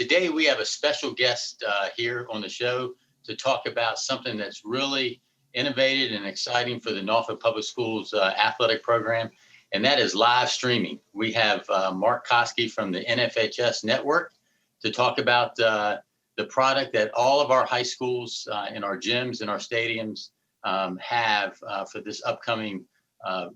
today we have a special guest here on the show to talk about something that's really innovative and exciting for the Norfolk Public Schools athletic program, and that is live streaming. We have Mark Koski from the NFHS Network to talk about the product that all of our high schools in our gyms and our stadiums have for this upcoming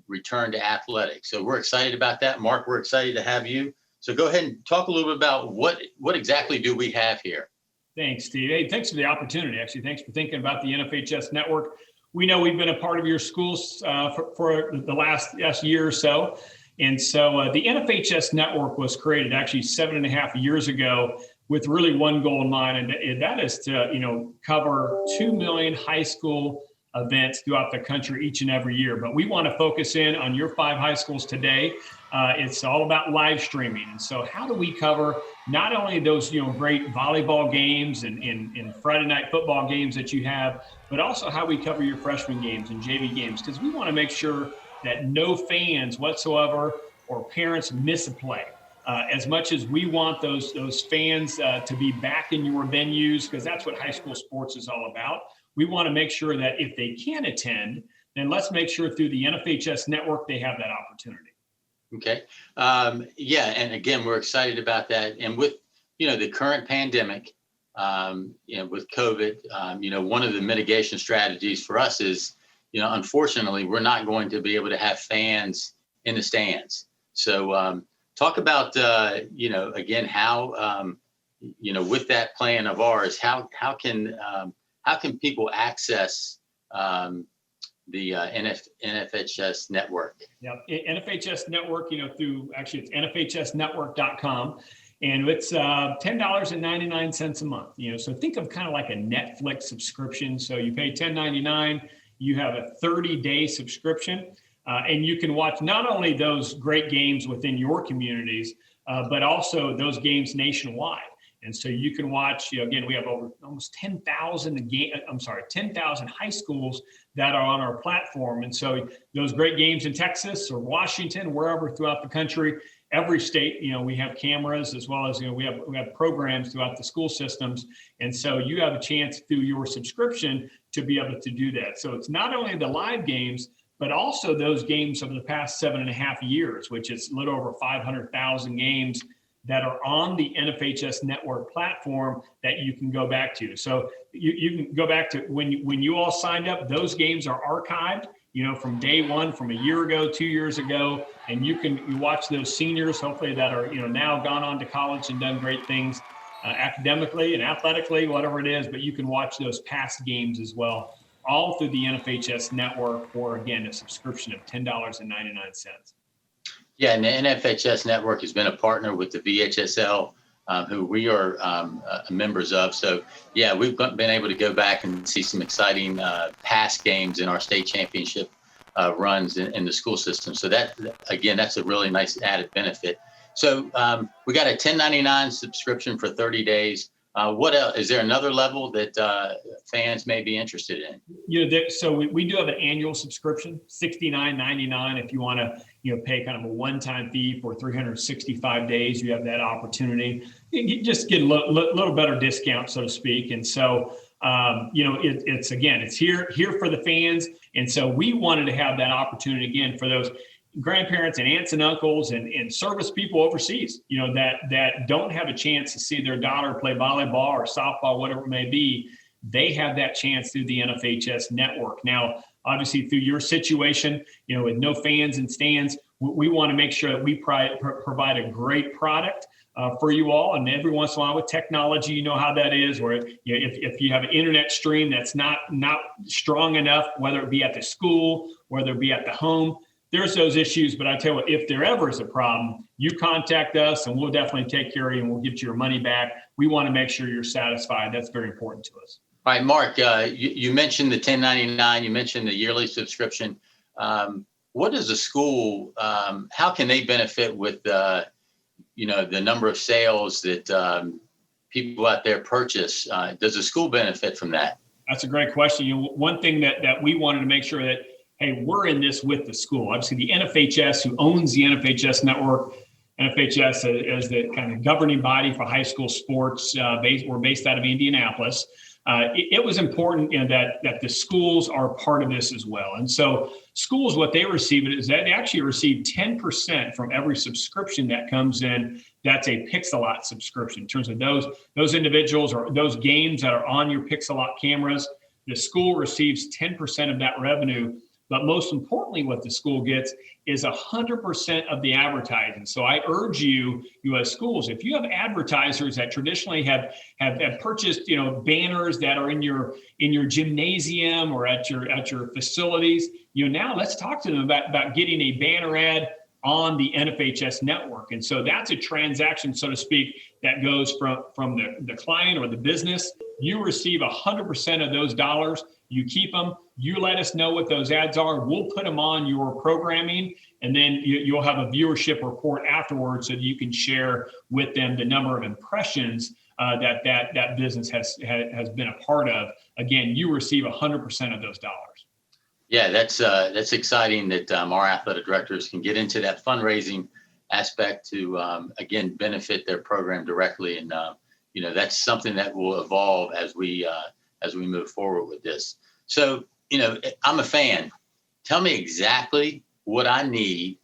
return to athletics. So we're excited about that. Mark, we're excited to have you. So go ahead and talk a little bit about what exactly do we have here? Thanks, Steve. Hey, thanks for the opportunity. Actually, thanks for thinking about the NFHS Network. We know we've been a part of your schools for the last year or so. And so the NFHS Network was created actually 7.5 years ago with really one goal in mind, and that is to cover 2 million high school events throughout the country each and every year. But we want to focus in on your 5 high schools today. It's all about live streaming. And so how do we cover not only those great volleyball games and Friday night football games that you have, but also how we cover your freshman games and JV games, because we want to make sure that no fans whatsoever or parents miss a play. As much as we want those fans to be back in your venues, because that's what high school sports is all about. We want to make sure that if they can attend, then let's make sure through the NFHS Network they have that opportunity. Okay. And again, we're excited about that. And with, the current pandemic, with COVID, one of the mitigation strategies for us is, unfortunately, we're not going to be able to have fans in the stands. So talk about, again, how, with that plan of ours, how can people access the NFHS Network? Yeah, NFHS Network, it's NFHSnetwork.com, and it's $10.99 a month. So think of kind of like a Netflix subscription. So you pay $10.99, you have a 30-day subscription, and you can watch not only those great games within your communities, but also those games nationwide. And so you can watch, again, we have over almost 10,000 high schools that are on our platform. And so those great games in Texas or Washington, wherever throughout the country, every state, we have cameras, as well as, we have programs throughout the school systems. And so you have a chance through your subscription to be able to do that. So it's not only the live games, but also those games over the past 7.5 years, which is a little over 500,000 games that are on the NFHS Network platform that you can go back to. So you can go back to when you all signed up, those games are archived, from day one, from a year ago, 2 years ago, and you watch those seniors, hopefully that are, now gone on to college and done great things academically and athletically, whatever it is, but you can watch those past games as well, all through the NFHS Network for, again, a subscription of $10.99. Yeah, and the NFHS Network has been a partner with the VHSL, who we are members of. So, yeah, we've been able to go back and see some exciting past games in our state championship runs in the school system. So that, again, that's a really nice added benefit. So we got a $10.99 subscription for 30 days. What else? Is there another level that fans may be interested in? So we do have an annual subscription, $69.99. If you want to, pay kind of a one-time fee for 365 days, you have that opportunity. You just get a little better discount, so to speak. And so, it's here for the fans. And so we wanted to have that opportunity again for those grandparents and aunts and uncles and service people overseas, that don't have a chance to see their daughter play volleyball or softball, whatever it may be. They have that chance through the NFHS Network. Now, obviously through your situation, with no fans and stands, we want to make sure that we provide a great product for you all. And every once in a while with technology, how that is, where if you have an internet stream that's not strong enough, whether it be at the school, whether it be at the home, there's those issues. But I tell you what, if there ever is a problem, you contact us and we'll definitely take care of you and we'll get you your money back. We want to make sure you're satisfied. That's very important to us. All right, Mark, you mentioned the $10.99, you mentioned the yearly subscription. What does the school, how can they benefit with, the number of sales that people out there purchase? Does the school benefit from that? That's a great question. One thing that we wanted to make sure that, hey, we're in this with the school. Obviously, the NFHS, who owns the NFHS Network, NFHS as the kind of governing body for high school sports. We're based out of Indianapolis. It was important, that the schools are part of this as well. And so schools, what they receive is that they actually receive 10% from every subscription that comes in. That's a Pixellot subscription. In terms of those individuals or those games that are on your Pixellot cameras, the school receives 10% of that revenue. But most importantly, what the school gets is 100% of the advertising. So I urge you as schools, if you have advertisers that traditionally have purchased, banners that are in your gymnasium or at your facilities, now let's talk to them about getting a banner ad on the NFHS network. And so that's a transaction, so to speak, that goes from the client or the business. You receive 100% of those dollars. You keep them. You let us know what those ads are. We'll put them on your programming, and then you'll have a viewership report afterwards so that you can share with them the number of impressions that business has been a part of. Again, you receive 100% of those dollars. Yeah, that's exciting that our athletic directors can get into that fundraising aspect to again benefit their program directly, and that's something that will evolve as we move forward with this. So I'm a fan. Tell me exactly what I need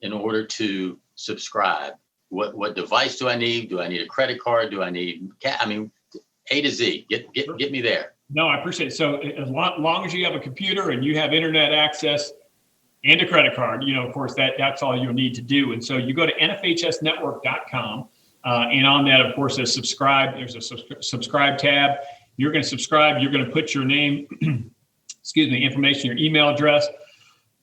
in order to subscribe. What device do I need? Do I need a credit card? Do I need? A to Z. Get me there. No, I appreciate it. So as long as you have a computer and you have internet access and a credit card, of course, that's all you'll need to do. And so you go to nfhsnetwork.com, and on that, of course, there's a subscribe tab. You're going to subscribe. You're going to put your name, information, your email address,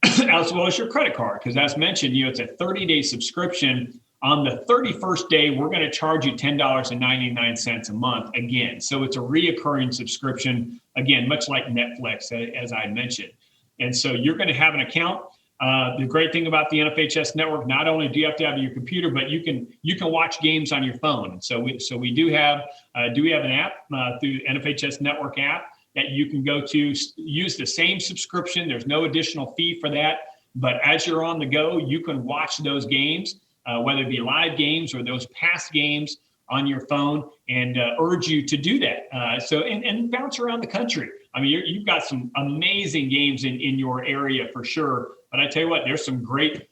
as well as your credit card. Because as mentioned, it's a 30-day subscription. On the 31st day, we're going to charge you $10.99 a month again. So it's a reoccurring subscription, again, much like Netflix, as I mentioned. And so you're going to have an account. The great thing about the NFHS network, not only do you have to have your computer, but you can watch games on your phone. So we do have an app through the NFHS network app that you can go to, use the same subscription. There's no additional fee for that. But as you're on the go, you can watch those games, whether it be live games or those past games on your phone, and urge you to do that. And bounce around the country. You've got some amazing games in your area for sure. But I tell you what, there's some great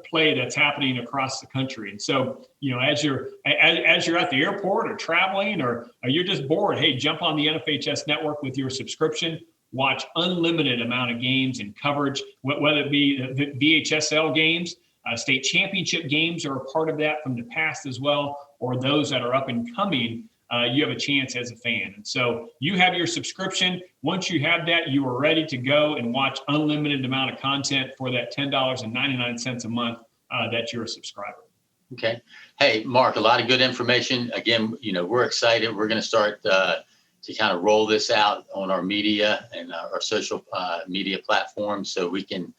play that's happening across the country. And so, as you're at the airport or traveling or you're just bored, hey, jump on the NFHS network with your subscription. Watch unlimited amount of games and coverage, whether it be the VHSL games, state championship games are a part of that from the past as well, or those that are up and coming. You have a chance as a fan. And so you have your subscription. Once you have that, you are ready to go and watch unlimited amount of content for that $10.99 a month that you're a subscriber. Okay. Hey, Mark, a lot of good information. Again, we're excited. We're going to start to kind of roll this out on our media and our social media platforms so we can,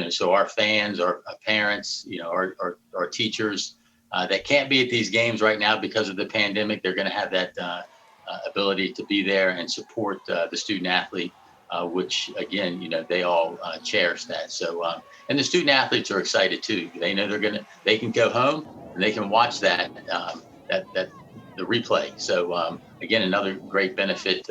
so our fans, our parents, our teachers, that can't be at these games right now because of the pandemic, they're going to have that ability to be there and support the student athlete, which again, they all cherish that. So, and the student athletes are excited too. They know they can go home and they can watch that the replay. So again, another great benefit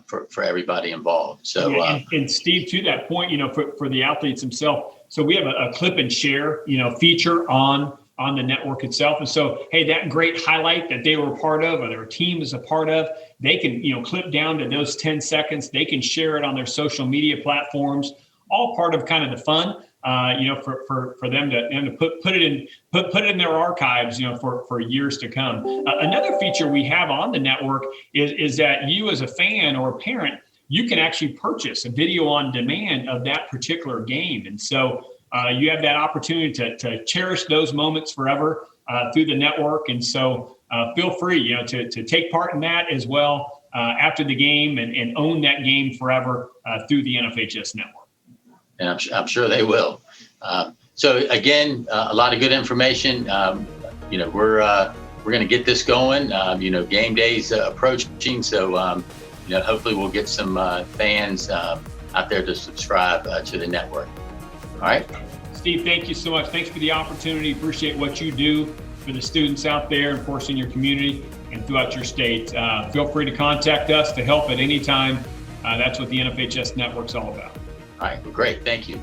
for everybody involved. So, and Steve, to that point, for the athletes themselves. So we have a clip and share, feature on the network itself. And so, hey, that great highlight that they were a part of or their team is a part of, they can, clip down to those 10 seconds. They can share it on their social media platforms, all part of kind of the fun, for them to put it in their archives, for years to come. Another feature we have on the network is that you as a fan or a parent, you can actually purchase a video on demand of that particular game. And so, you have that opportunity to cherish those moments forever through the network. And so feel free, to take part in that as well after the game and own that game forever through the NFHS network. And I'm sure they will. So again, a lot of good information. We're going to get this going. Game day's approaching. So, hopefully we'll get some fans out there to subscribe to the network. All right. Steve, thank you so much. Thanks for the opportunity. Appreciate what you do for the students out there, of course, in your community and throughout your state. Feel free to contact us to help at any time. That's what the NFHS Network's all about. All right, well, great. Thank you.